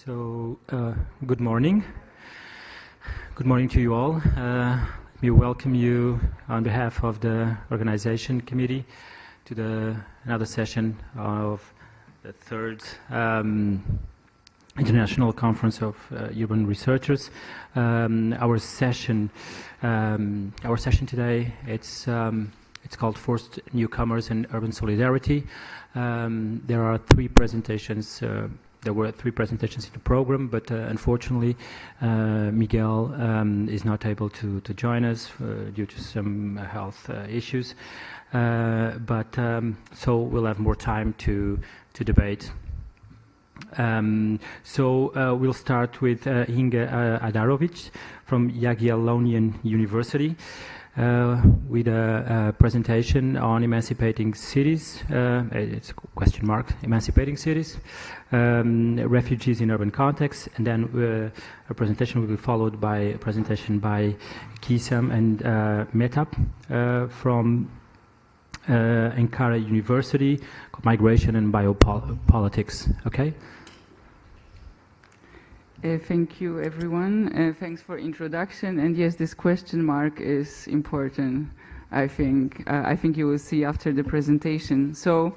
So, good morning. Good morning to you all. We welcome you on behalf of the organization committee to another session of the third International Conference of Urban Researchers. Our session today, it's called Forced Newcomers and Urban Solidarity. There are three presentations. There were three presentations in the program, but unfortunately, Miguel is not able to join us due to some health issues. So we'll have more time to debate. We'll start with Inga HAJDAROWICZ from Jagiellonian University. With a presentation on emancipating cities, it's a question mark, emancipating cities, refugees in urban contexts, and then a presentation will be followed by a presentation by GIZEM and MEHTAP from Ankara University, Migration and Biopolitics. Okay? Thank you, everyone. Thanks for introduction. And yes, this question mark is important, I think. I think you will see after the presentation. So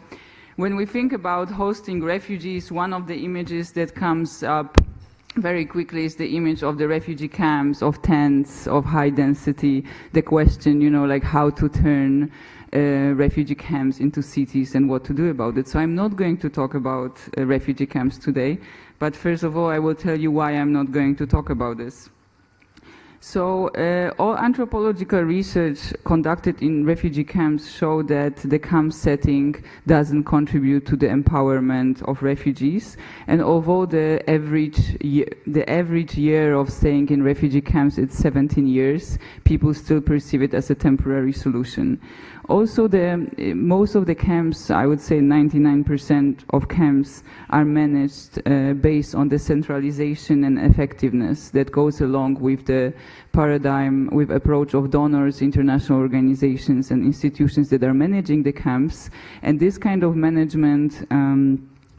when we think about hosting refugees, one of the images that comes up very quickly is the image of the refugee camps, of tents, of high density, the question, you know, like how to turn refugee camps into cities and what to do about it. So I'm not going to talk about refugee camps today. But first of all, I will tell you why I'm not going to talk about this. So all anthropological research conducted in refugee camps show that the camp setting doesn't contribute to the empowerment of refugees. And although the average year of staying in refugee camps is 17 years, people still perceive it as a temporary solution. Also, most of the camps, I would say 99% of camps, are managed based on the centralization and effectiveness that goes along with the paradigm, with approach of donors, international organizations, and institutions that are managing the camps. And this kind of management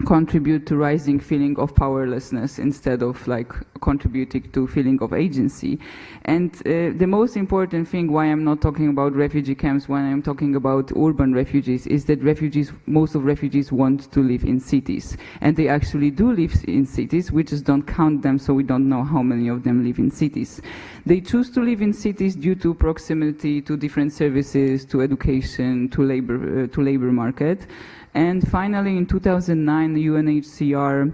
contribute to rising feeling of powerlessness instead of like contributing to feeling of agency. And the most important thing why I'm not talking about refugee camps when I'm talking about urban refugees is that most of refugees want to live in cities. And they actually do live in cities, we just don't count them, so we don't know how many of them live in cities. They choose to live in cities due to proximity to different services, to education, to labor market. And finally, in 2009, the UNHCR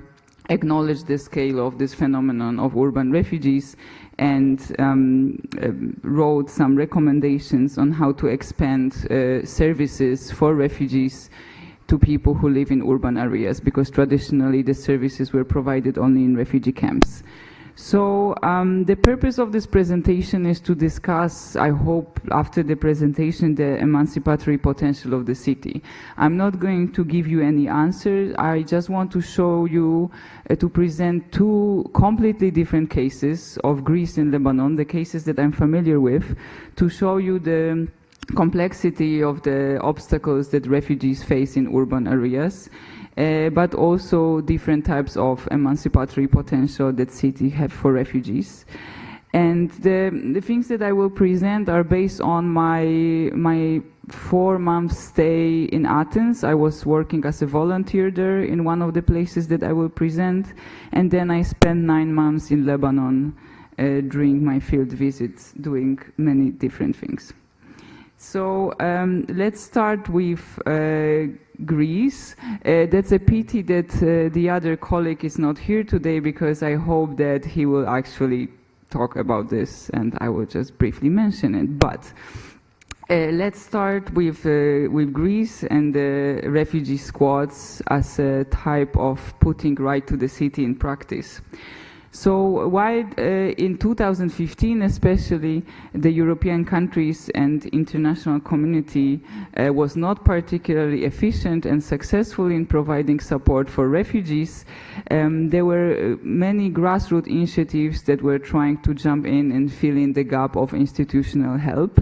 acknowledged the scale of this phenomenon of urban refugees and wrote some recommendations on how to expand services for refugees to people who live in urban areas, because traditionally the services were provided only in refugee camps. So the purpose of this presentation is to discuss, I hope, after the presentation, the emancipatory potential of the city. I'm not going to give you any answers. I just want to show you, to present two completely different cases of Greece and Lebanon, the cases that I'm familiar with, to show you the complexity of the obstacles that refugees face in urban areas. But also different types of emancipatory potential that cities have for refugees. And the things that I will present are based on my 4-month stay in Athens. I was working as a volunteer there in one of the places that I will present. And then I spent 9 months in Lebanon during my field visits, doing many different things. So let's start with Greece. That's a pity that the other colleague is not here today, because I hope that he will actually talk about this and I will just briefly mention it. But let's start with Greece and the refugee squads as a type of putting right to the city in practice. So while in 2015 especially the European countries and international community was not particularly efficient and successful in providing support for refugees, there were many grassroots initiatives that were trying to jump in and fill in the gap of institutional help.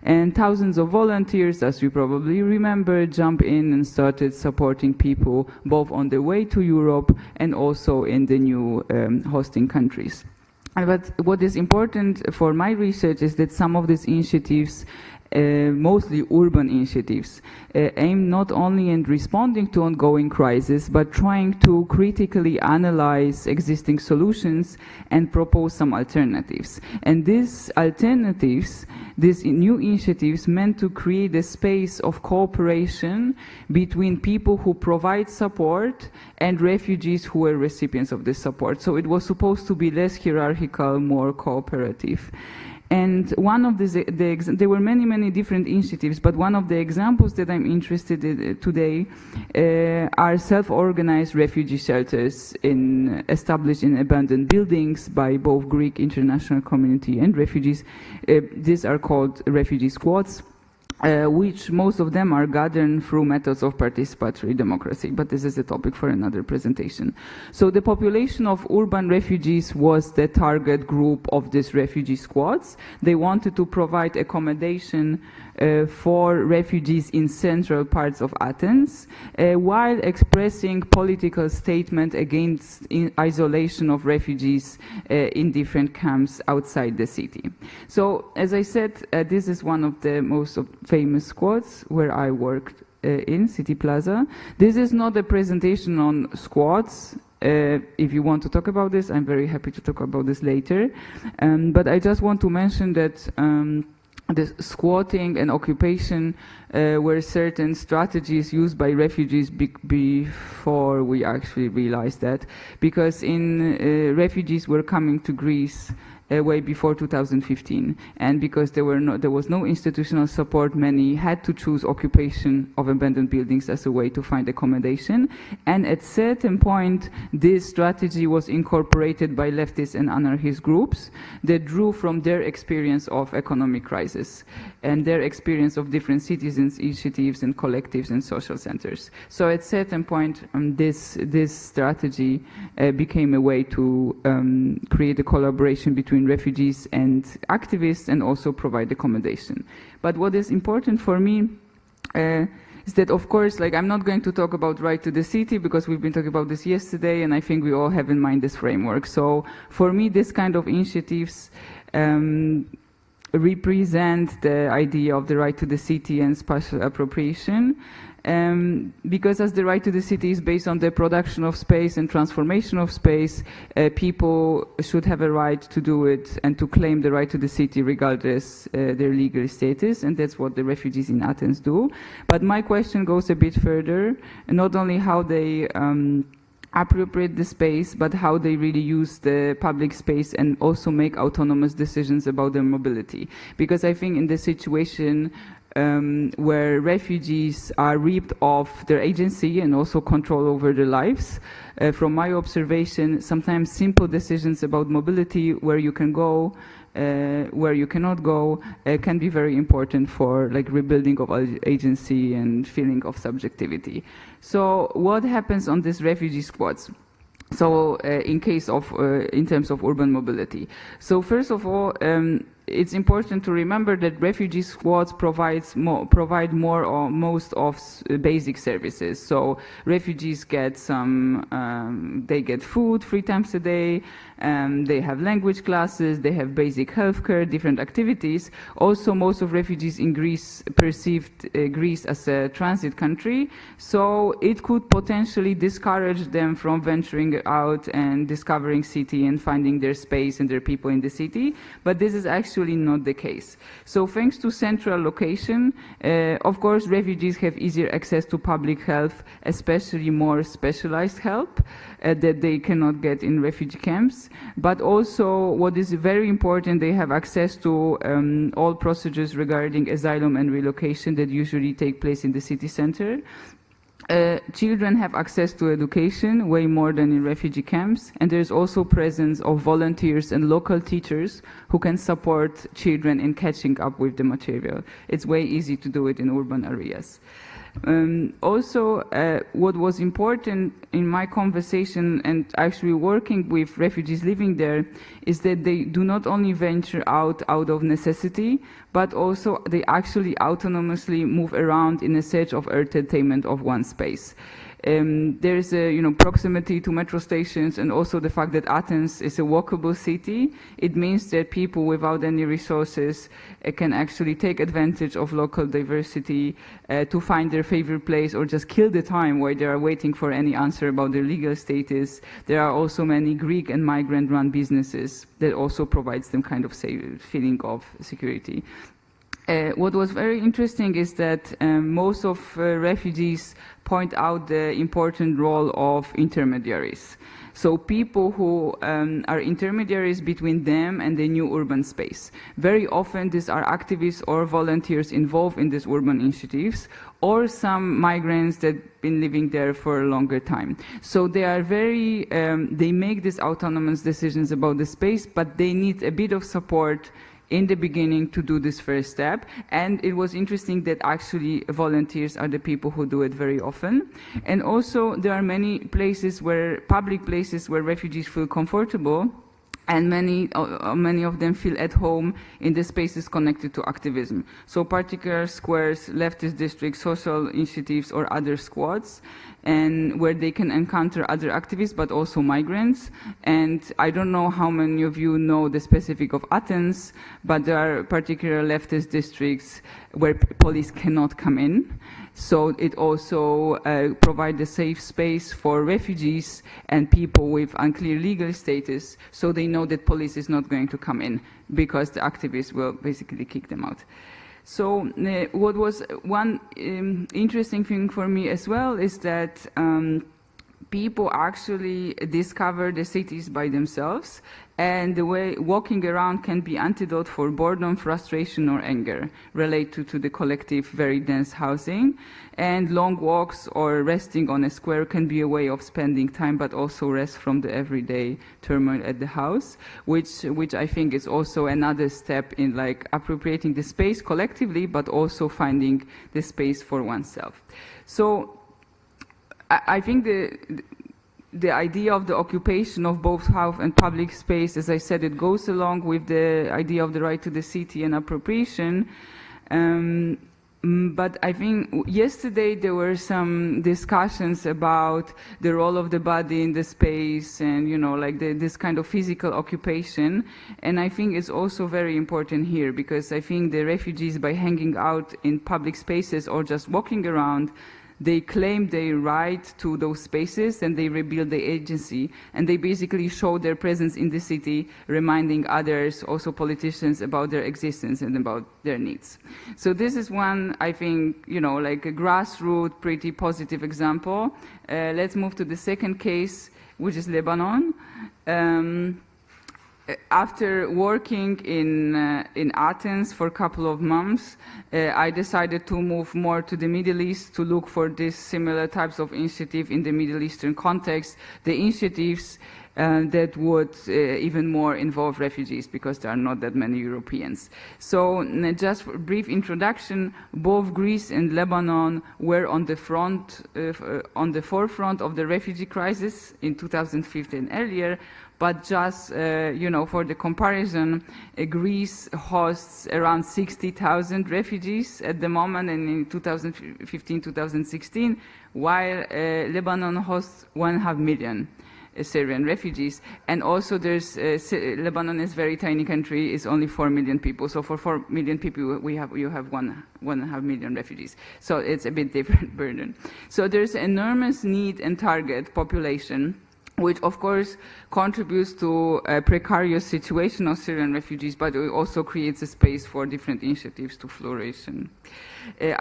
And thousands of volunteers, as you probably remember, jumped in and started supporting people both on the way to Europe and also in the new hosting countries. But what is important for my research is that some of these initiatives, mostly urban initiatives, aim not only at responding to ongoing crises, but trying to critically analyze existing solutions and propose some alternatives. And these alternatives, these new initiatives, meant to create a space of cooperation between people who provide support and refugees who were recipients of this support. So it was supposed to be less hierarchical, more cooperative. And one of there were many different initiatives, but one of the examples that I'm interested in today are self-organized refugee shelters established in abandoned buildings by both Greek international community and refugees. These are called Refugee Squads, which most of them are governed through methods of participatory democracy, but this is a topic for another presentation. So the population of urban refugees was the target group of these refugee squads. They wanted to provide accommodation for refugees in central parts of Athens, while expressing political statement against isolation of refugees in different camps outside the city. So, as I said, this is one of the most famous squads where I worked in City Plaza. This is not a presentation on squads. If you want to talk about this, I'm very happy to talk about this later. But I just want to mention that the squatting and occupation were certain strategies used by refugees before we actually realized that, because refugees were coming to Greece way before 2015, and because there was no institutional support, many had to choose occupation of abandoned buildings as a way to find accommodation. And at certain point, this strategy was incorporated by leftist and anarchist groups that drew from their experience of economic crisis and their experience of different citizens' initiatives and collectives and social centers. So at certain point, this strategy became a way to create a collaboration between refugees and activists, and also provide accommodation. But what is important for me is that, of course, like, I'm not going to talk about right to the city, because we've been talking about this yesterday, and I think we all have in mind this framework. So for me, this kind of initiatives represent the idea of the right to the city and spatial appropriation. Because as the right to the city is based on the production of space and transformation of space, people should have a right to do it and to claim the right to the city regardless their legal status, and that's what the refugees in Athens do. But my question goes a bit further, not only how they appropriate the space, but how they really use the public space and also make autonomous decisions about their mobility. Because I think in this situation where refugees are ripped of their agency and also control over their lives, from my observation, sometimes simple decisions about mobility, where you can go, where you cannot go, can be very important for like rebuilding of agency and feeling of subjectivity. So what happens on these refugee squads? So in terms of urban mobility. So first of all, it's important to remember that refugee squads provide more or most of basic services. So refugees get they get food 3 times a day, they have language classes, they have basic healthcare, different activities. Also, most of refugees in Greece perceived Greece as a transit country, so it could potentially discourage them from venturing out and discovering city and finding their space and their people in the city. But this is actually not the case. So thanks to central location, of course, refugees have easier access to public health, especially more specialized help that they cannot get in refugee camps. But also, what is very important, they have access to all procedures regarding asylum and relocation that usually take place in the city center. Children have access to education way more than in refugee camps, and there's also presence of volunteers and local teachers who can support children in catching up with the material. It's way easy to do it in urban areas. Also, what was important in my conversation and actually working with refugees living there is that they do not only venture out of necessity, but also they actually autonomously move around in a search of entertainment of one space. There's a proximity to metro stations, and also the fact that Athens is a walkable city. It means that people without any resources can actually take advantage of local diversity to find their favorite place or just kill the time while they are waiting for any answer about their legal status. There are also many Greek and migrant-run businesses that also provides them kind of feeling of security. What was very interesting is that most of refugees point out the important role of intermediaries. So people who are intermediaries between them and the new urban space. Very often these are activists or volunteers involved in these urban initiatives, or some migrants that have been living there for a longer time. So they are very, they make these autonomous decisions about the space, but they need a bit of support in the beginning to do this first step. And it was interesting that actually volunteers are the people who do it very often. And also there are many places where, public places where refugees feel comfortable, and many of them feel at home in the spaces connected to activism. So particular squares, leftist districts, social initiatives, or other squads, and where they can encounter other activists, but also migrants. And I don't know how many of you know the specific of Athens, but there are particular leftist districts where police cannot come in. So it also provides a safe space for refugees and people with unclear legal status, so they know that police is not going to come in because the activists will basically kick them out. So what was one interesting thing for me as well is that people actually discover the cities by themselves, and the way walking around can be antidote for boredom, frustration, or anger related to the collective, very dense housing. And long walks or resting on a square can be a way of spending time, but also rest from the everyday turmoil at the house, which I think is also another step in like appropriating the space collectively, but also finding the space for oneself. So I think the idea of the occupation of both house and public space, as I said, it goes along with the idea of the right to the city and appropriation. But I think yesterday there were some discussions about the role of the body in the space and, like this kind of physical occupation. And I think it's also very important here, because I think the refugees, by hanging out in public spaces or just walking around, they claim their right to those spaces, and they rebuild the agency, and they basically show their presence in the city, reminding others, also politicians, about their existence and about their needs. So this is one, I think, like a grassroots, pretty positive example. Let's move to the second case, which is Lebanon. After working in Athens for a couple of months, I decided to move more to the Middle East to look for these similar types of initiative in the Middle Eastern context, the initiatives that would even more involve refugees, because there are not that many Europeans. So just a brief introduction, both Greece and Lebanon were on the forefront of the refugee crisis in 2015 earlier. But just, for the comparison, Greece hosts around 60,000 refugees at the moment, and in 2015-2016, while Lebanon hosts 1.5 million Syrian refugees. And also Lebanon is a very tiny country, it's only 4 million people. So for 4 million people, you have 1.5 million refugees. So it's a bit different burden. So there's enormous need and target population, which of course contributes to a precarious situation of Syrian refugees, but it also creates a space for different initiatives to flourish.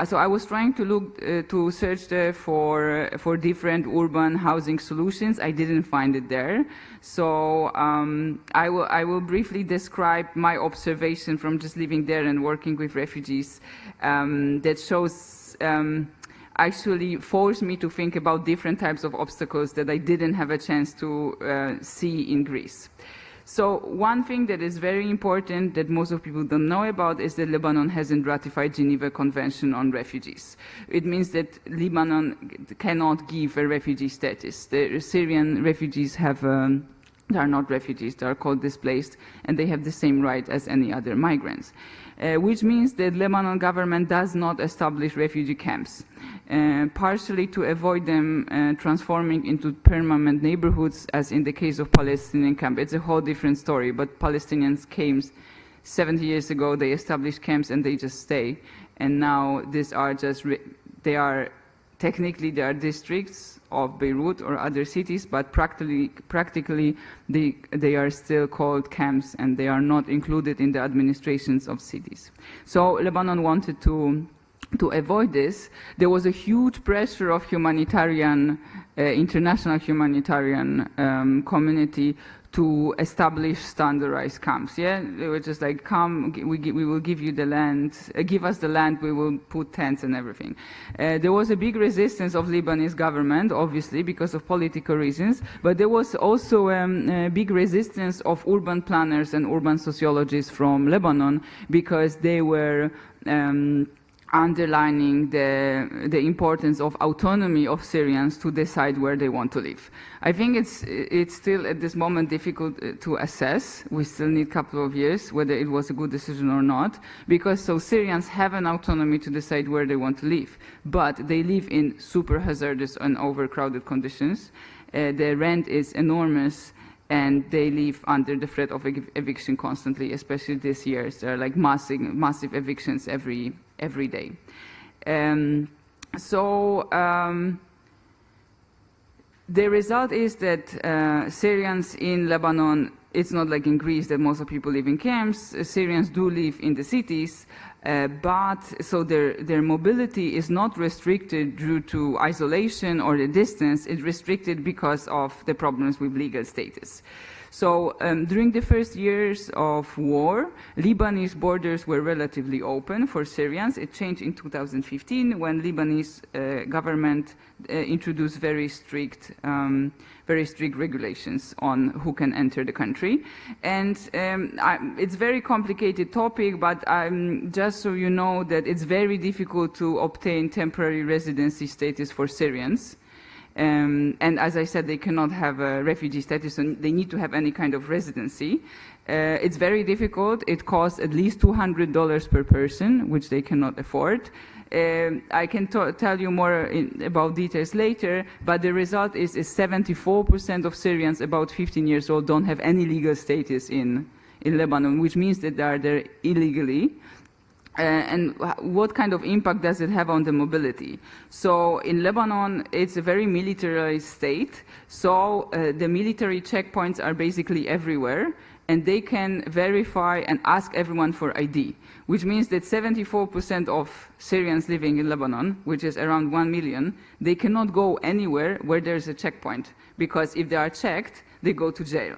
So I was trying to search there for different urban housing solutions. I didn't find it there. So I will briefly describe my observation from just living there and working with refugees that shows actually forced me to think about different types of obstacles that I didn't have a chance to see in Greece. So one thing that is very important that most of people don't know about is that Lebanon hasn't ratified Geneva Convention on Refugees. It means that Lebanon cannot give a refugee status. The Syrian refugees have they are not refugees, they are called displaced, and they have the same right as any other migrants. Which means that Lebanon government does not establish refugee camps, partially to avoid them transforming into permanent neighborhoods, as in the case of Palestinian camp. It's a whole different story, but Palestinians came 70 years ago, they established camps and they just stay. And now these are just, technically they are districts of Beirut or other cities, but practically they are still called camps and they are not included in the administrations of cities. So Lebanon wanted to avoid this. There was a huge pressure of humanitarian, international humanitarian community to establish standardized camps. Yeah, they were just like, come, we will give you the land, give us the land, we will put tents and everything. There was a big resistance of Lebanese government, obviously, because of political reasons, but there was also a big resistance of urban planners and urban sociologists from Lebanon, because they were underlining the importance of autonomy of Syrians to decide where they want to live. I think it's still at this moment difficult to assess. We still need a couple of years whether it was a good decision or not, because so Syrians have an autonomy to decide where they want to live, but they live in super hazardous and overcrowded conditions. The rent is enormous, and they live under the threat of eviction constantly, especially this year. There are like massive evictions every day. The result is that Syrians in Lebanon, it's not like in Greece that most of people live in camps. Syrians do live in the cities, but so their mobility is not restricted due to isolation or the distance. It's restricted because of the problems with legal status. So during the first years of war, Lebanese borders were relatively open for Syrians. It changed in 2015 when Lebanese government introduced very strict regulations on who can enter the country. And it's a very complicated topic, but just so you know that it's very difficult to obtain temporary residency status for Syrians. And as I said, they cannot have a refugee status, and they need to have any kind of residency. It's very difficult. It costs at least $200 per person, which they cannot afford. I can tell you more about details later, but the result is 74% of Syrians about 15 years old don't have any legal status in Lebanon, which means that they are there illegally. And what kind of impact does it have on the mobility? So in Lebanon, it's a very militarized state. So the military checkpoints are basically everywhere, and they can verify and ask everyone for ID, which means that 74% of Syrians living in Lebanon, which is around 1 million, they cannot go anywhere where there's a checkpoint, because if they are checked, they go to jail,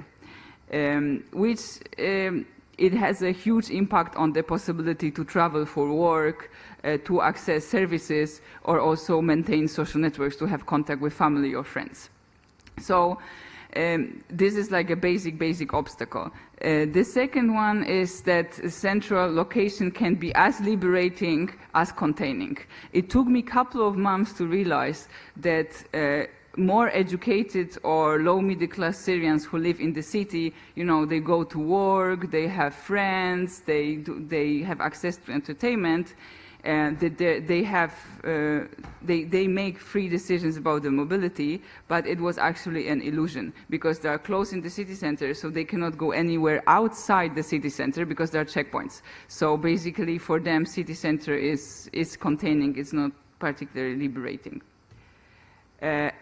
it has a huge impact on the possibility to travel for work, to access services, or also maintain social networks to have contact with family or friends. So this is like a basic obstacle. The second one is that central location can be as liberating as containing. It took me a couple of months to realize that more educated or low middle class Syrians who live in the city, you know, they go to work, they have friends, they have access to entertainment, and they make free decisions about the mobility, but it was actually an illusion, because they are close in the city center, so they cannot go anywhere outside the city center because there are checkpoints. So basically for them, city center is containing, it's not particularly liberating. For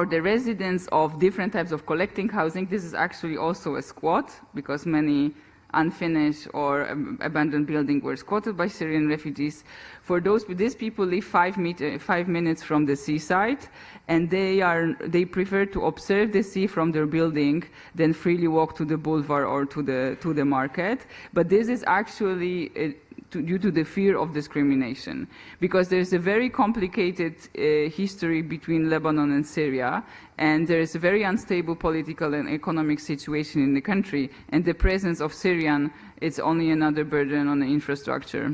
the residents of different types of collecting housing, this is actually also a squat, because many unfinished or abandoned buildings were squatted by Syrian refugees. For these people live 5 minutes from the seaside, and they prefer to observe the sea from their building than freely walk to the boulevard or to the market. But this is actually due to the fear of discrimination, because there's a very complicated history between Lebanon and Syria, and there is a very unstable political and economic situation in the country, and the presence of Syrian is only another burden on the infrastructure.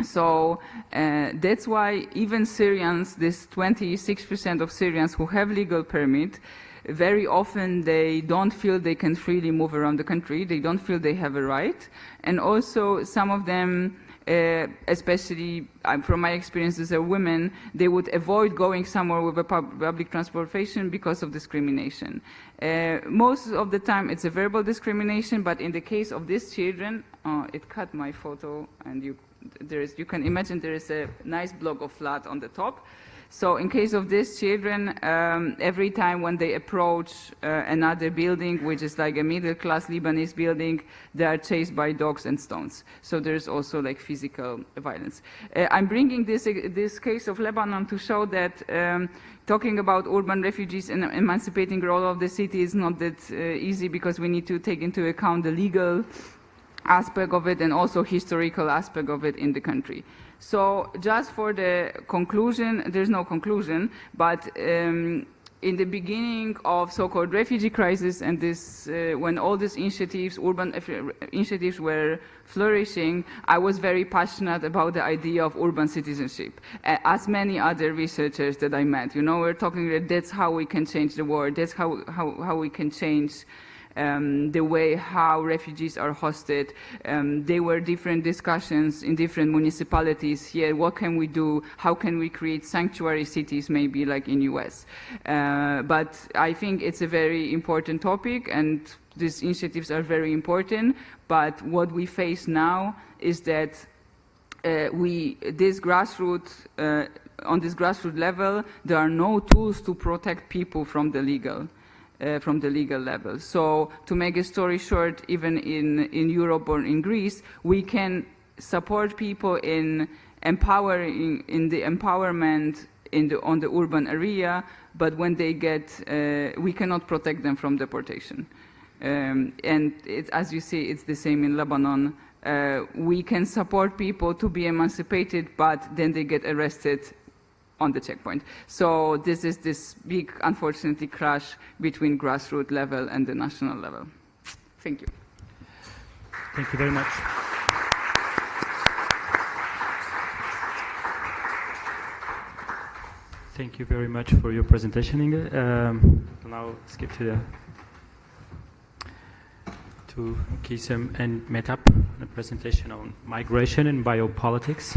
So that's why even Syrians, this 26% of Syrians who have legal permit, very often they don't feel they can freely move around the country. They don't feel they have a right. And also some of them, especially from my experience as a woman, they would avoid going somewhere with a public transportation because of discrimination. Most of the time it's a verbal discrimination, but in the case of these children, it cut my photo, and you can imagine there is a nice block of flat on the top. So in case of these children, every time when they approach another building, which is like a middle-class Lebanese building, they are chased by dogs and stones. So there's also like physical violence. I'm bringing this case of Lebanon to show that talking about urban refugees and emancipating role of the city is not that easy, because we need to take into account the legal aspect of it and also historical aspect of it in the country. So just for the conclusion, there's no conclusion, but in the beginning of so-called refugee crisis and this, when all these initiatives, urban initiatives were flourishing, I was very passionate about the idea of urban citizenship, as many other researchers that I met. You know, we're talking that that's how we can change the world, that's how we can change the way how refugees are hosted. There were different discussions in different municipalities here. What can we do? How can we create sanctuary cities, maybe like in US? But I think it's a very important topic, and these initiatives are very important. But what we face now is that on this grassroots level, there are no tools to protect people from the legal level. So to make a story short, even in Europe or in Greece, we can support people in empowering, in the empowerment on the urban area, but when they get, we cannot protect them from deportation. And as you see, it's the same in Lebanon. We can support people to be emancipated, but then they get arrested on the checkpoint. So this is this big, unfortunately, clash between grassroots level and the national level. Thank you. Thank you very much. Thank you very much for your presentation, Inga. Now skip to GIZEM and MEHTAP, a presentation on migration and biopolitics.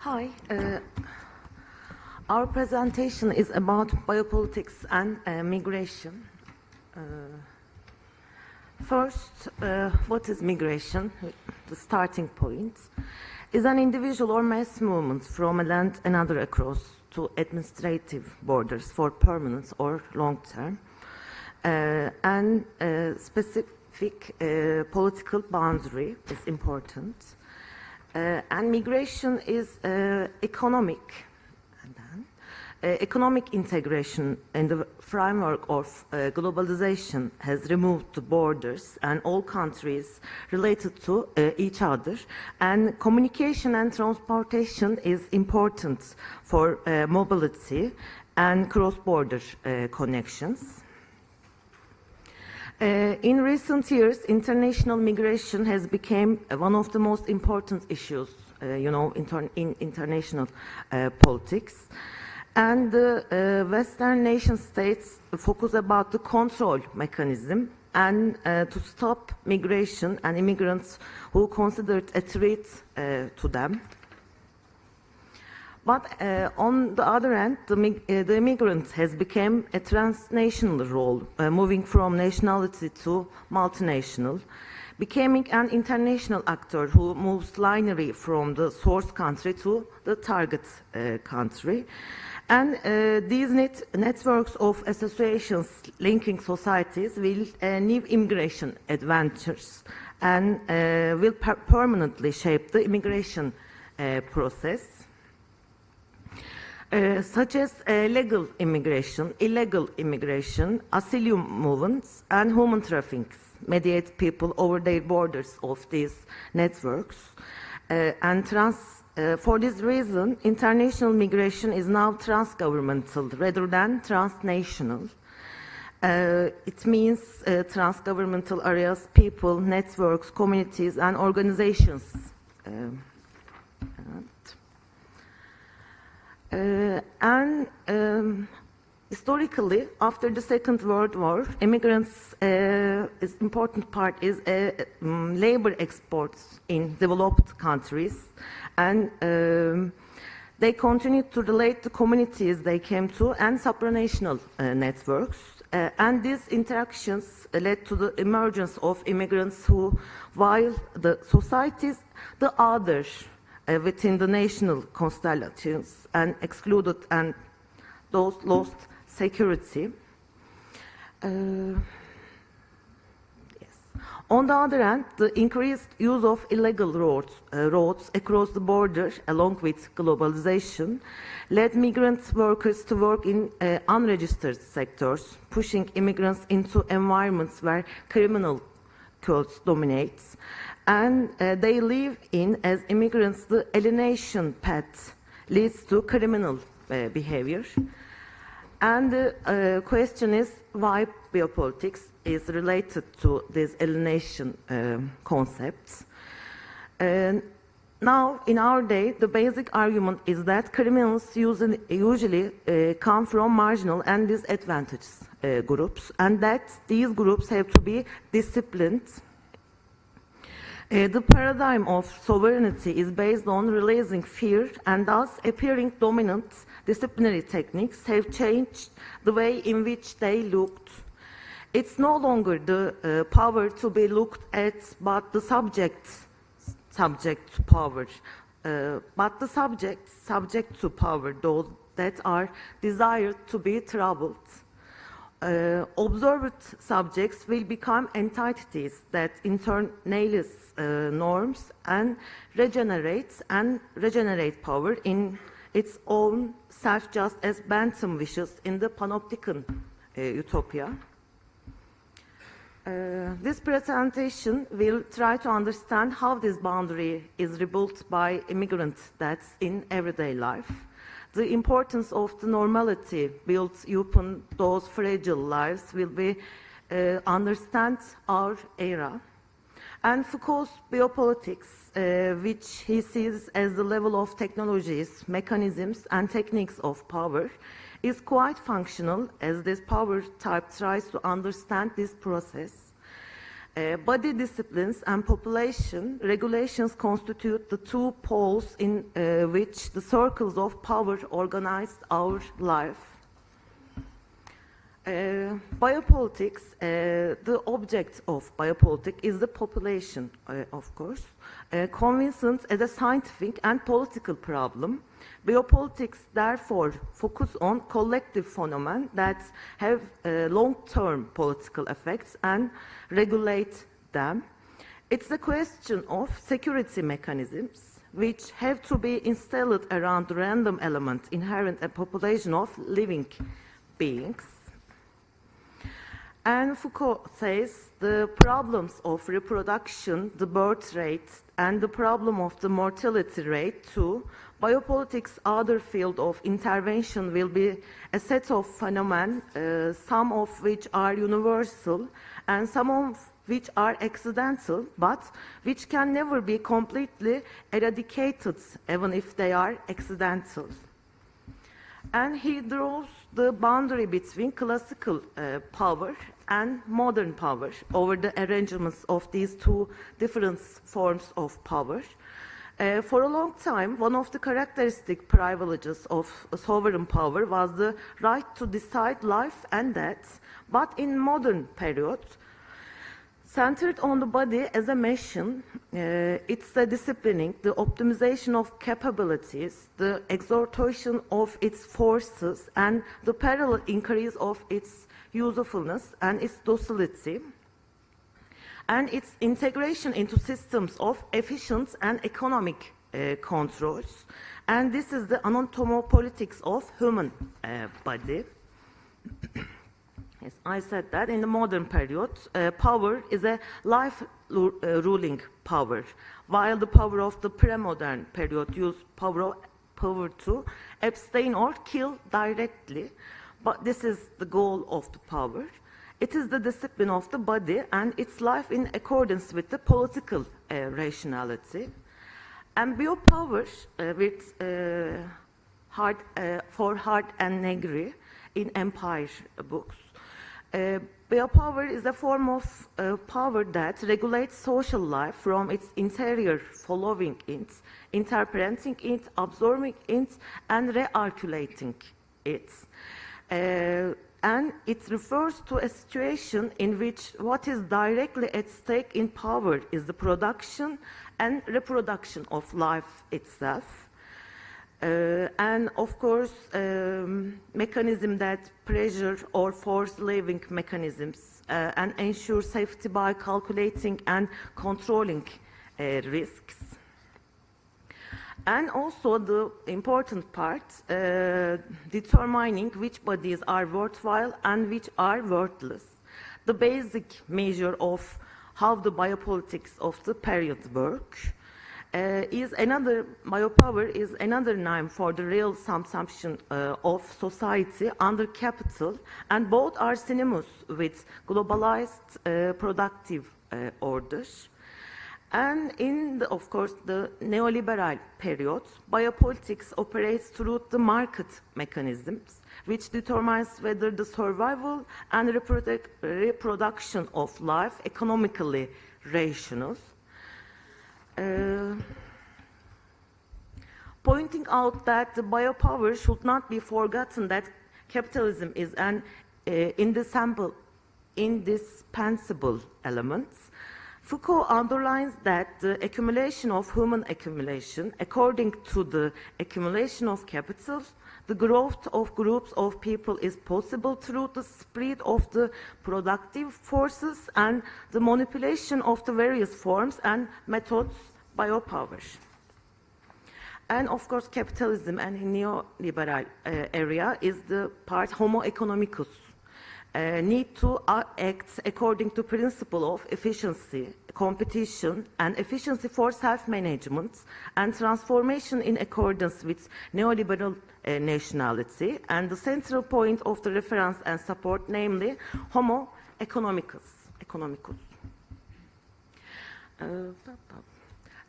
Hi, our presentation is about biopolitics and migration. First, what is migration? The starting point is an individual or mass movement from a land another across to administrative borders for permanent or long term, and specific political boundary is important. And migration is economic integration in the framework of globalization has removed the borders and all countries related to each other, and communication and transportation is important for mobility and cross-border connections. In recent years, international migration has become one of the most important issues, in international politics. And the Western nation states focus about the control mechanism and to stop migration and immigrants who considered a threat to them. But on the other hand, the immigrant has become a transnational role, moving from nationality to multinational, becoming an international actor who moves linearly from the source country to the target country. And these networks of associations linking societies will new immigration adventures and will permanently shape the immigration process, such as legal immigration, illegal immigration, asylum movements, and human trafficking mediate people over their borders of these networks. For this reason, international migration is now transgovernmental rather than transnational. It means transgovernmental areas, people, networks, communities, and organizations. Historically, after the Second World War, immigrants' important part is labor exports in developed countries, and they continued to relate to communities they came to and supranational networks. And these interactions led to the emergence of immigrants who, while the societies, the other within the national constellations and excluded and those lost security. On the other hand, the increased use of illegal roads across the border, along with globalization, led migrant workers to work in unregistered sectors, pushing immigrants into environments where criminal cults dominate. And they live in, as immigrants, the alienation path leads to criminal behavior. And the question is why biopolitics is related to this alienation concepts. Now, in our day, the basic argument is that criminals usually come from marginal and disadvantaged groups, and that these groups have to be disciplined. The paradigm of sovereignty is based on releasing fear, and thus appearing dominant disciplinary techniques have changed the way in which they looked. It's no longer the power to be looked at, but the subject to power, but the subject to power, those that are desired to be troubled. Observed subjects will become entities that internalize norms and regenerate power in its own self, just as Bentham wishes in the Panopticon utopia. This presentation will try to understand how this boundary is rebuilt by immigrant deaths in everyday life, the importance of the normality built upon those fragile lives will be understand our era. And Foucault's biopolitics, which he sees as the level of technologies, mechanisms, and techniques of power, is quite functional as this power type tries to understand this process. Body disciplines and population regulations constitute the two poles in which the circles of power organize our life. Biopolitics, the object of biopolitics is the population, of course, convinced as a scientific and political problem. Biopolitics therefore focus on collective phenomena that have long-term political effects and regulate them. It's a question of security mechanisms which have to be installed around the random element inherent in a population of living beings. And Foucault says the problems of reproduction, the birth rate, and the problem of the mortality rate too, biopolitics' other field of intervention will be a set of phenomena, some of which are universal and some of which are accidental, but which can never be completely eradicated, even if they are accidental. And he draws the boundary between classical power and modern power over the arrangements of these two different forms of power. For a long time, one of the characteristic privileges of sovereign power was the right to decide life and death, but in modern period, centered on the body as a machine, it's the disciplining, the optimization of capabilities, the exhortation of its forces, and the parallel increase of its usefulness and its docility, and its integration into systems of efficient and economic controls. And this is the anatomopolitics of human body. Yes, I said that in the modern period, power is a life-ruling power, while the power of the pre-modern period used power to abstain or kill directly. But this is the goal of the power. It is the discipline of the body and its life in accordance with the political rationality. And biopower, with for Hart and Negri in Empire books. Biopower is a form of power that regulates social life from its interior, following it, interpreting it, absorbing it, and recalculating it. And it refers to a situation in which what is directly at stake in power is the production and reproduction of life itself. And of course, mechanism that pressure or force living mechanisms and ensure safety by calculating and controlling risks. And also the important part, determining which bodies are worthwhile and which are worthless. The basic measure of how the biopolitics of the period work. Biopower is another name for the real consumption of society under capital, and both are synonymous with globalized productive orders. And in, of course, the neoliberal period, biopolitics operates through the market mechanisms, which determines whether the survival and reproduction of life economically rational. Pointing out that the biopower should not be forgotten that capitalism is an indispensable element. Foucault underlines that the accumulation of human accumulation, according to the accumulation of capital, the growth of groups of people is possible through the spread of the productive forces and the manipulation of the various forms and methods biopower. And of course, capitalism and neoliberal area is the part homo economicus, need to act according to principle of efficiency, competition, and efficiency for self-management, and transformation in accordance with neoliberal nationality, and the central point of the reference and support, namely homo economicus.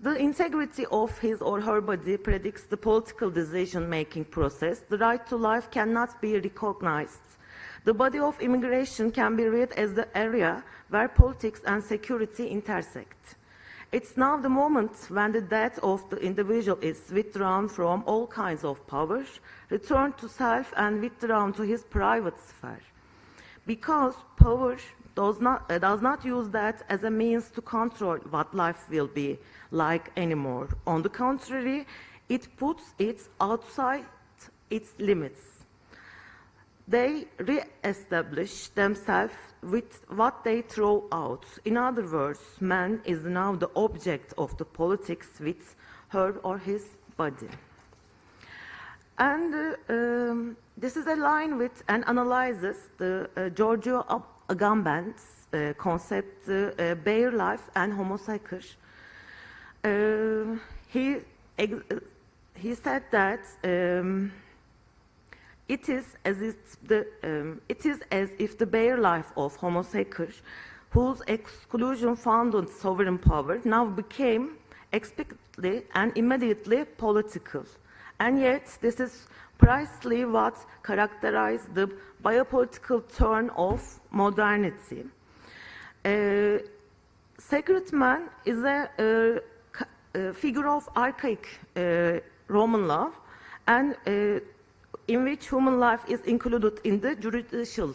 The integrity of his or her body predicts the political decision-making process. The right to life cannot be recognized. The body of immigration can be read as the area where politics and security intersect. It's now the moment when the death of the individual is withdrawn from all kinds of power, returned to self, and withdrawn to his private sphere. Because power does not use that as a means to control what life will be like anymore. On the contrary, it puts it outside its limits. They re-establish themselves with what they throw out. In other words, man is now the object of the politics with her or his body. And this is aligned with and analyzes the Giorgio Agamben's concept, bare life and homo sacer. He said that it is as if the bare life of homo sacer, whose exclusion founded sovereign power, now became explicitly and immediately political. And yet, this is precisely what characterized the biopolitical turn of modernity. Sacred man is a figure of archaic Roman law, and in which human life is included in the judicial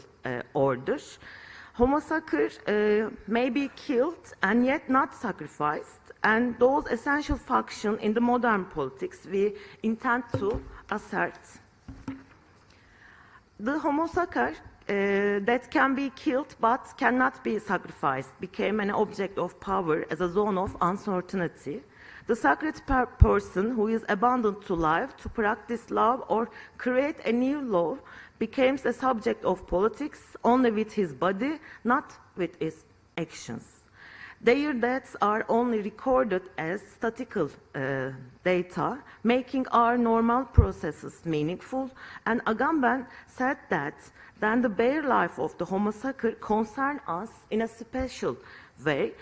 order. Homo sacer may be killed and yet not sacrificed, and those essential functions in the modern politics we intend to assert. The homo sacer that can be killed but cannot be sacrificed became an object of power as a zone of uncertainty. The sacred person who is abandoned to life to practice love or create a new law becomes a subject of politics only with his body, not with his actions. Their deaths are only recorded as statistical data, making our normal processes meaningful. And Agamben said that then the bare life of the homosexual concerns us in a special way.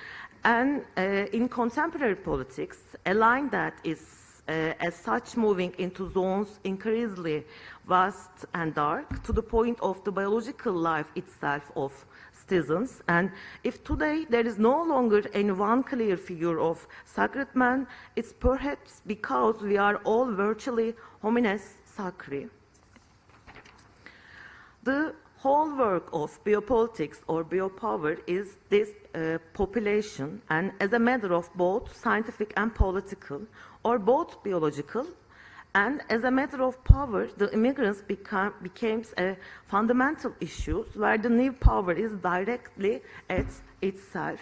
And in contemporary politics, a line that is as such moving into zones increasingly vast and dark to the point of the biological life itself of citizens. And if today there is no longer any one clear figure of sacred man, it's perhaps because we are all virtually homines sacri. The whole work of biopolitics or biopower is this population, and as a matter of both scientific and political, or both biological, and as a matter of power, the immigrants became a fundamental issue where the new power is directly at itself.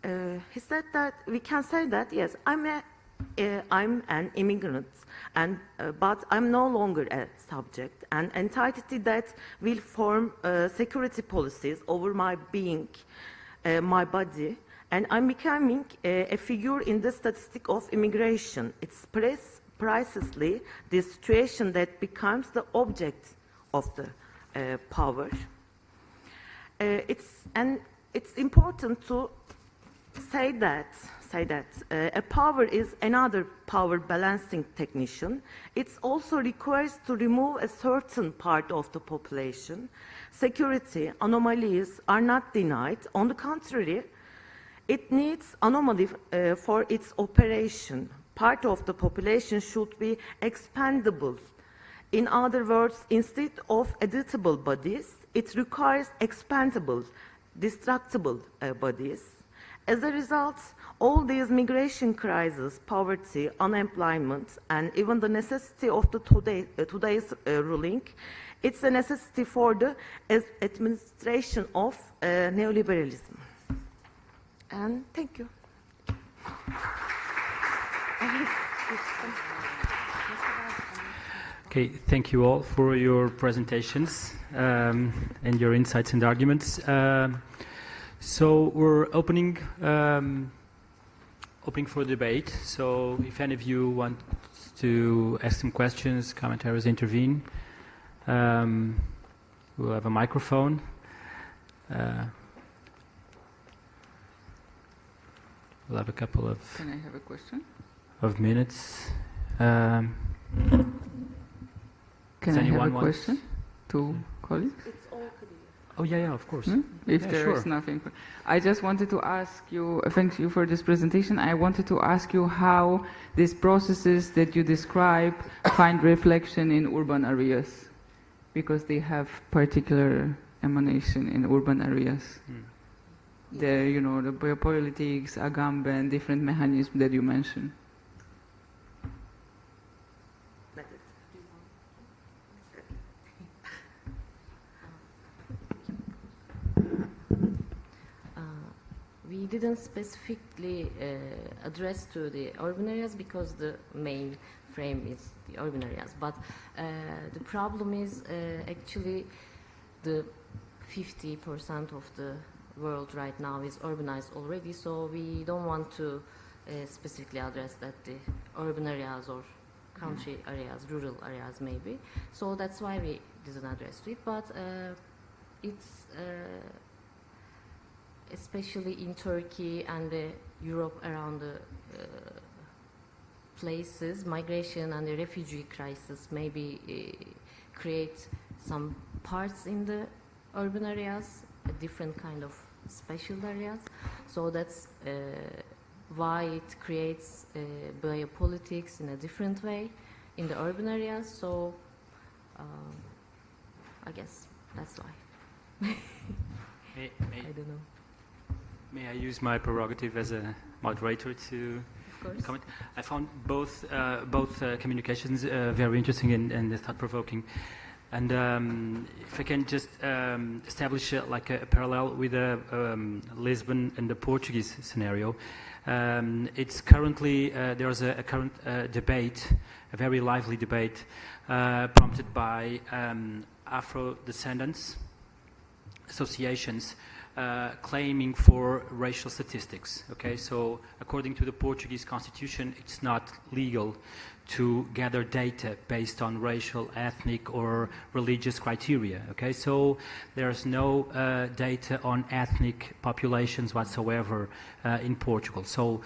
He said that we can say that, yes, I'm an immigrant, but I'm no longer a subject, an entity that will form security policies over my being, my body, and I'm becoming a figure in the statistic of immigration. It's precisely the situation that becomes the object of the power. It's important to say that a power is another power balancing technician. It also requires to remove a certain part of the population. Security anomalies are not denied. On the contrary, it needs anomaly for its operation. Part of the population should be expandable. In other words, instead of editable bodies, it requires expandable, destructible bodies. As a result, all these migration crises, poverty, unemployment, and even the necessity of the today's ruling, it's a necessity for the administration of neoliberalism. And thank you. Okay, thank you all for your presentations and your insights and arguments. So we're opening for debate. So if any of you want to ask some questions, commentaries, intervene, we'll have a microphone. We'll have a couple of. Can I have a question? Of minutes. Can I have a question to colleagues? Oh, yeah, of course. If yeah, there is nothing. I just wanted to ask you, thank you for this presentation. I wanted to ask you how these processes that you describe find reflection in urban areas, because they have particular emanation in urban areas. There, you know, the biopolitics, Agamben, different mechanisms that you mentioned. We didn't specifically address to the urban areas because the main frame is the urban areas. But the problem is actually the 50% of the world right now is urbanized already, so we don't want to specifically address that the urban areas or country areas, rural areas maybe. So that's why we didn't address it, but it's especially in Turkey and Europe around the places, migration and the refugee crisis maybe create some parts in the urban areas, a different kind of special areas. So that's why it creates biopolitics in a different way in the urban areas. So I guess that's why. I don't know. May I use my prerogative as a moderator to comment? I found both communications very interesting and thought-provoking. And if I can just establish like a parallel with Lisbon and the Portuguese scenario, it's currently, there's a current debate, a very lively debate, prompted by Afro-descendants associations claiming for racial statistics. Okay, so according to the Portuguese constitution, it's not legal to gather data based on racial, ethnic, or religious criteria. Okay, so there's no data on ethnic populations whatsoever in Portugal. So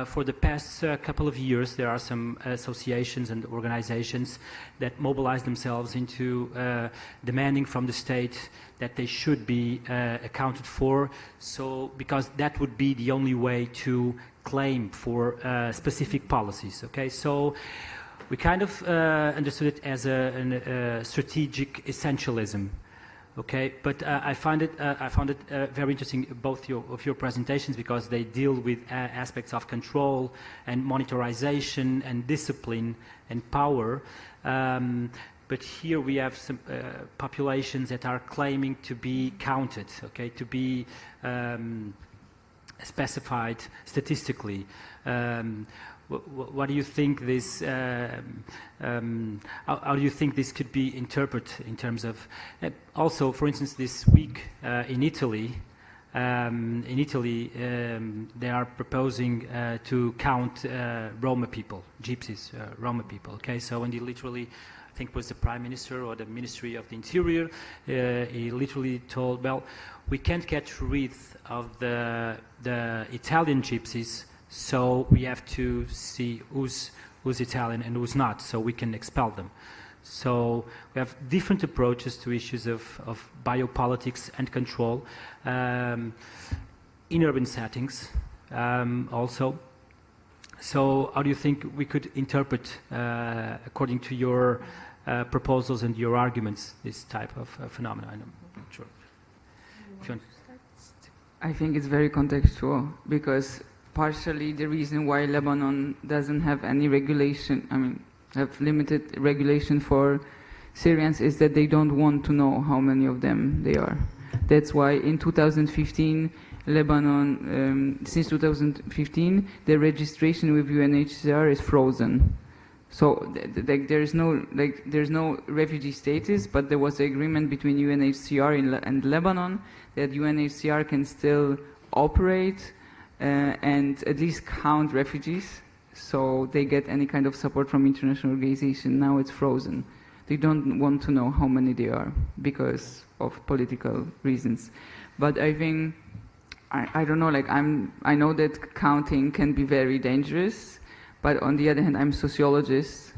for the past couple of years, there are some associations and organizations that mobilize themselves into demanding from the state that they should be accounted for. So, because that would be the only way to claim for specific policies. Okay, so we kind of understood it as a strategic essentialism. Okay, but I found it very interesting, both of your presentations, because they deal with aspects of control and monitorization and discipline and power. But here we have some populations that are claiming to be counted, okay, to be specified statistically. What do you think this? How do you think this could be interpreted in terms of? Also, for instance, this week in Italy, they are proposing to count Roma people, Gypsies, Roma people. Okay, so when they literally, I think it was the Prime Minister or the Ministry of the Interior, he literally told, well, we can't get rid of the Italian Gypsies, so we have to see who's Italian and who's not, so we can expel them. So we have different approaches to issues of biopolitics and control in urban settings also. So how do you think we could interpret, according to your proposals and your arguments, this type of phenomenon? I'm not sure. I think it's very contextual, because partially the reason why Lebanon doesn't have any regulation, I mean, have limited regulation for Syrians, is that they don't want to know how many of them they are. That's why in 2015, Lebanon, since 2015, the registration with UNHCR is frozen. So there's no refugee status, but there was an agreement between UNHCR and Lebanon that UNHCR can still operate and at least count refugees, so they get any kind of support from international organization. Now it's frozen. They don't want to know how many they are because of political reasons. But I think, I don't know, like I know that counting can be very dangerous, but on the other hand, I'm a sociologist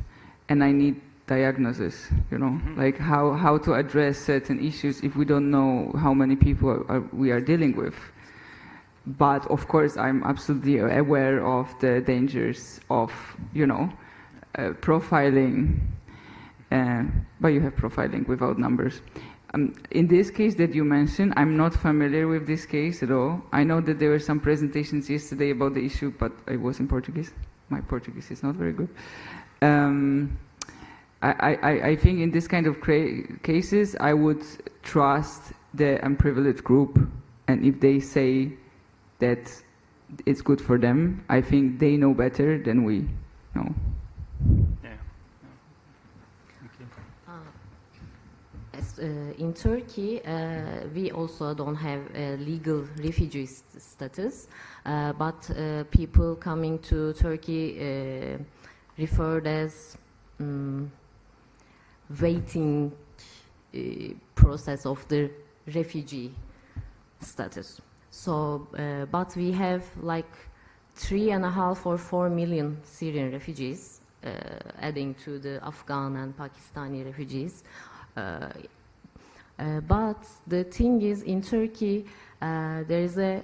and I need diagnosis, you know, like how to address certain issues if we don't know how many people we are dealing with. But of course, I'm absolutely aware of the dangers of, you know, profiling, but you have profiling without numbers. In this case that you mentioned, I'm not familiar with this case at all. I know that there were some presentations yesterday about the issue, but it was in Portuguese. My Portuguese is not very good. I think in this kind of cases, I would trust the unprivileged group, and if they say that it's good for them, I think they know better than we know. Yeah. In Turkey, we also don't have a legal refugee status, but people coming to Turkey referred as waiting process of the refugee status. So, but we have like 3.5 or 4 million Syrian refugees, adding to the Afghan and Pakistani refugees. But the thing is, in Turkey, there is a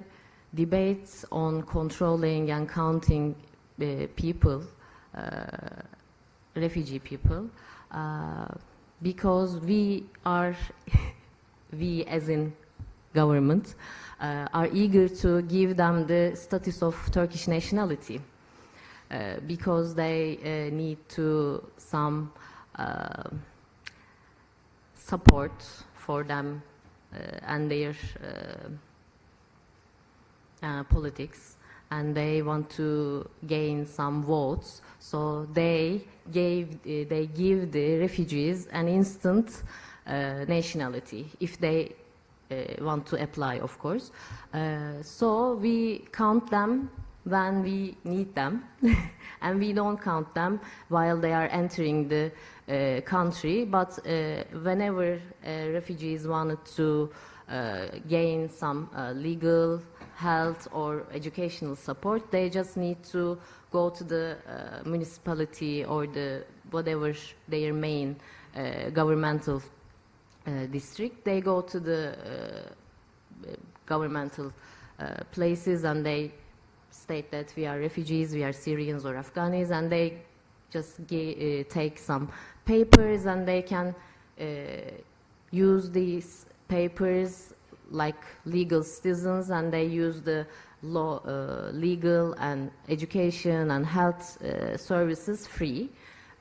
debate on controlling and counting people, refugee people, because we are, we as in government, are eager to give them the status of Turkish nationality because they need to some support for them and their politics, and they want to gain some votes. So they give the refugees an instant nationality if they want to apply, of course. So we count them when we need them, and we don't count them while they are entering the country. But whenever refugees wanted to gain some legal, health, or educational support, they just need to go to the municipality or the whatever their main governmental district. They go to the governmental places and they state that we are refugees, we are Syrians or Afghans, and they just take some papers, and they can use these papers like legal citizens, and they use the law, legal and education and health services free,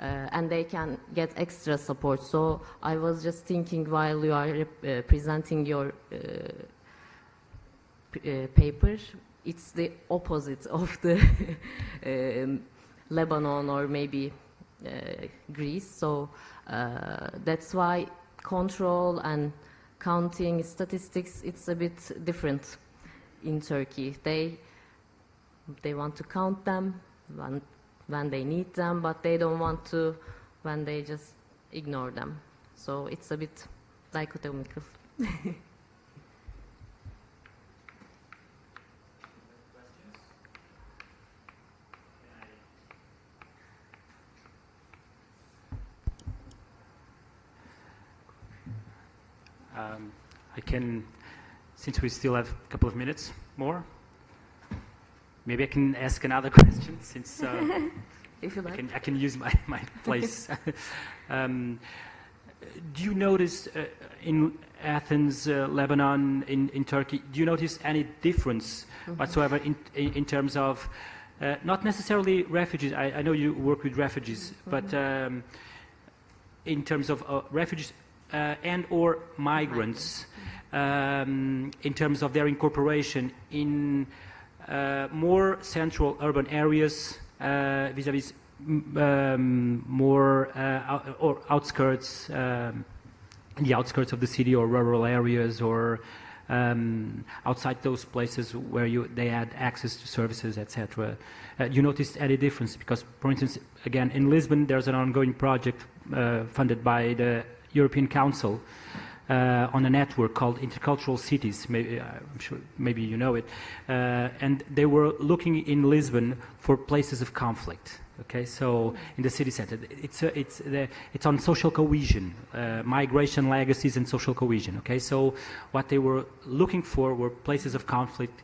and they can get extra support. So I was just thinking, while you are presenting your paper, it's the opposite of the Lebanon or maybe Greece. So that's why control and counting statistics, it's a bit different in Turkey. They want to count them when they need them, but they don't want to when they just ignore them. So it's a bit dichotomical. I can, since we still have a couple of minutes more, maybe I can ask another question, since if you like. I can use my place. Do you notice in Athens, Lebanon, in Turkey, do you notice any difference whatsoever in terms of, not necessarily refugees, I know you work with refugees, but in terms of refugees and or migrants, in terms of their incorporation in more central urban areas vis-a-vis more or outskirts, the outskirts of the city, or rural areas, or outside those places where they had access to services, etc. You noticed any difference? Because, for instance, again, in Lisbon, there's an ongoing project funded by the European Council on a network called Intercultural Cities. Maybe, I'm sure maybe you know it. And they were looking in Lisbon for places of conflict. Okay, so in the city center, it's on social cohesion, migration legacies and social cohesion. Okay, so what they were looking for were places of conflict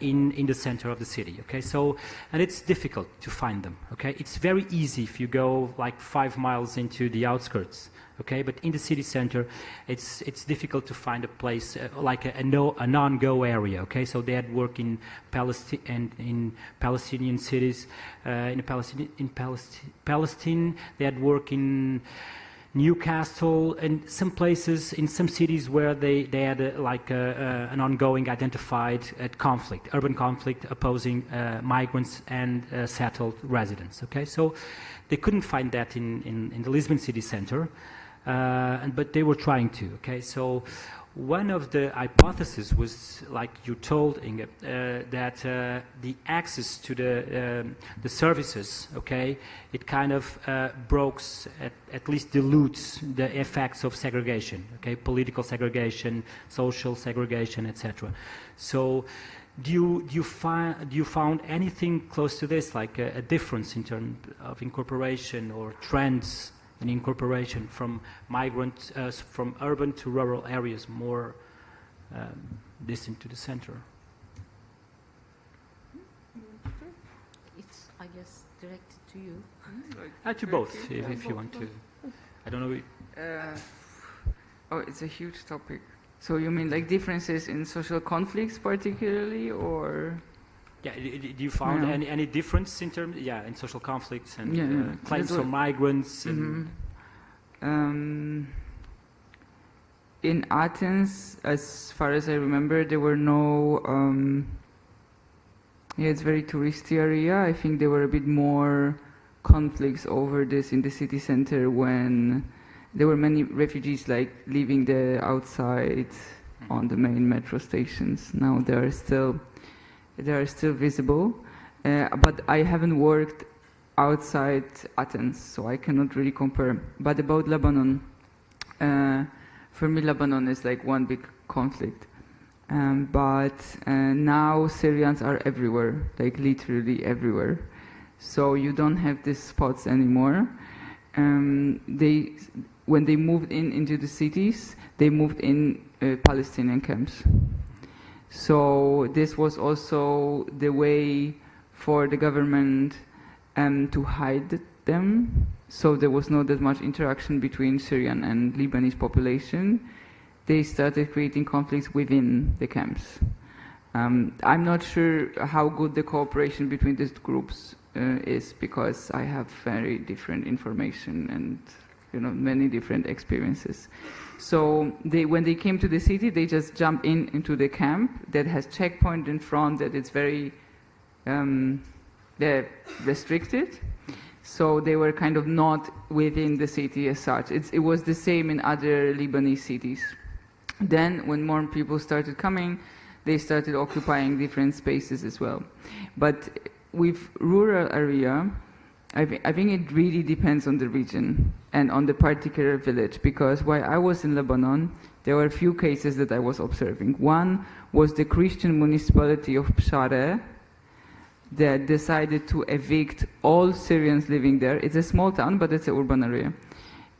in the center of the city. Okay, so, and it's difficult to find them. Okay, it's very easy if you go like 5 miles into the outskirts. Okay, but in the city center, it's difficult to find a place like a non-go area. Okay, so they had work in Palestine and in Palestinian cities. In Palestine, they had work in Newcastle and some places in some cities where they had an ongoing identified conflict, urban conflict opposing migrants and settled residents. Okay, so they couldn't find that in the Lisbon city center. But they were trying to. Okay, so one of the hypotheses was, like you told, Inga, that the access to the services, okay, it kind of at least dilutes the effects of segregation, okay, political segregation, social segregation, etc. So, do you found anything close to this, like a difference in terms of incorporation or trends in incorporation from migrants, from urban to rural areas, more distant to the center? It's, I guess, directed to you. To both, if you want to. I don't know. Oh, it's a huge topic. So you mean like differences in social conflicts particularly, or? Yeah, do you found any difference in terms, in social conflicts and claims from migrants? And in Athens, as far as I remember, there were no, yeah, it's very touristy area. I think there were a bit more conflicts over this in the city center when there were many refugees like leaving the outside on the main metro stations. Now they are still visible, but I haven't worked outside Athens, so I cannot really compare. But about Lebanon, for me Lebanon is like one big conflict. But now Syrians are everywhere, like literally everywhere. So you don't have these spots anymore. When they moved into the cities, they moved in Palestinian camps. So this was also the way for the government to hide them. So there was not that much interaction between Syrian and Lebanese population. They started creating conflicts within the camps. I'm not sure how good the cooperation between these groups is, because I have very different information and many different experiences. So when they came to the city, they just jumped into the camp that has checkpoint in front, that it's very restricted. So they were kind of not within the city as such. It was the same in other Lebanese cities. Then when more people started coming, they started occupying different spaces as well. But with rural area, I think it really depends on the region and on the particular village, because while I was in Lebanon, there were a few cases that I was observing. One was the Christian municipality of Pshare that decided to evict all Syrians living there. It's a small town, but it's an urban area.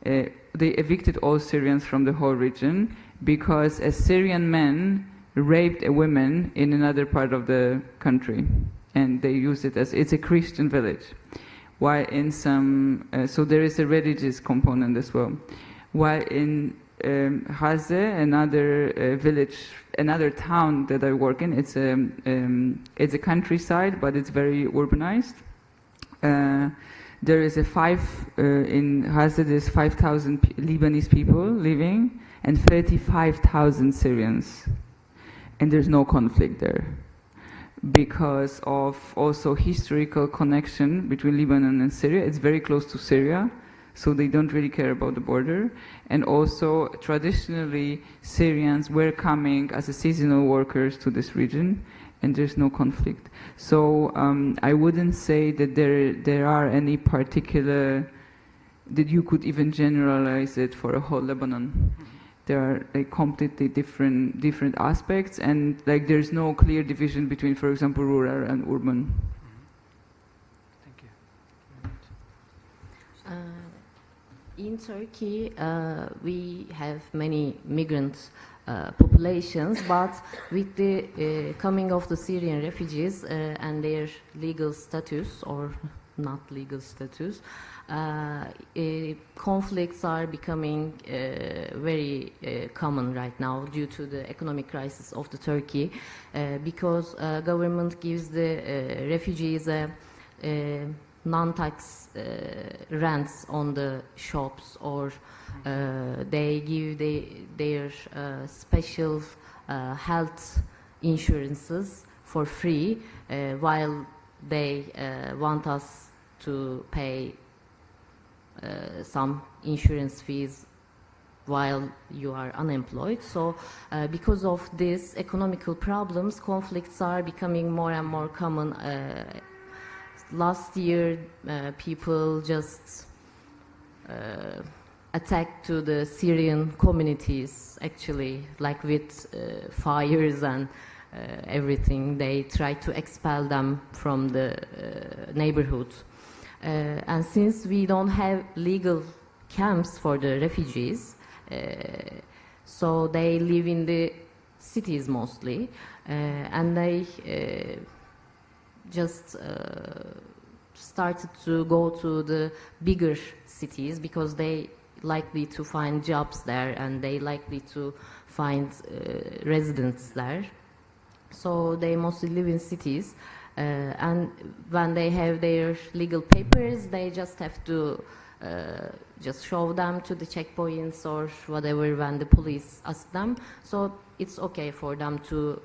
They evicted all Syrians from the whole region because a Syrian man raped a woman in another part of the country, and they used it as, it's a Christian village. While in some, so there is a religious component as well. While in Haze, another village, another town that I work in, it's a countryside, but it's very urbanized. There is in Haze, there's 5,000 Lebanese people living and 35,000 Syrians. And there's no conflict there, because of also historical connection between Lebanon and Syria. It's very close to Syria, so they don't really care about the border. And also, traditionally, Syrians were coming as a seasonal workers to this region, and there's no conflict. So I wouldn't say that there are any particular, that you could even generalize it for a whole Lebanon. There are like completely different aspects, and like there's no clear division between, for example, rural and urban. Thank you. In Turkey, we have many migrant populations, but with the coming of the Syrian refugees and their legal status or not legal status, conflicts are becoming very common right now due to the economic crisis of the Turkey, because government gives the refugees non-tax rents on the shops, or they give their special health insurances for free, while they want us to pay some insurance fees while you are unemployed. So because of these economical problems, conflicts are becoming more and more common. Last year, people just attacked to the Syrian communities, actually, like with fires and everything. They tried to expel them from the neighborhood. And since we don't have legal camps for the refugees, so they live in the cities mostly, and they just started to go to the bigger cities because they likely to find jobs there and they likely to find residents there. So they mostly live in cities. And when they have their legal papers, they just have to just show them to the checkpoints or whatever when the police ask them. So it's okay for them to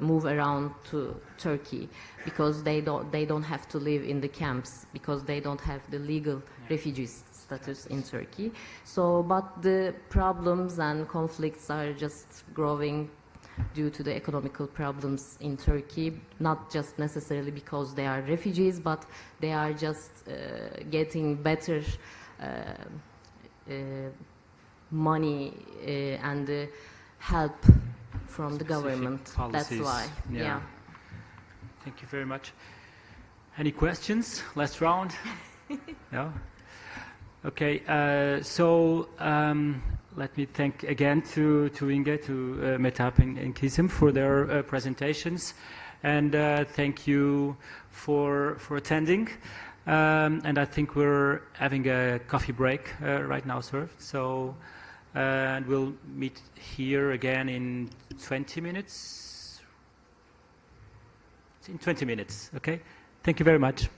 move around to Turkey because they don't have to live in the camps because they don't have the legal refugee status in Turkey. So, but the problems and conflicts are just growing due to the economical problems in Turkey, not just necessarily because they are refugees, but they are just getting better money and help from the government. Policies. That's why. Yeah. Thank you very much. Any questions? Last round? No? Okay, so let me thank again to INGA, to MEHTAP and GIZEM for their presentations, and thank you for attending. And I think we're having a coffee break right now served, so and we'll meet here again in 20 minutes. In 20 minutes, okay? Thank you very much.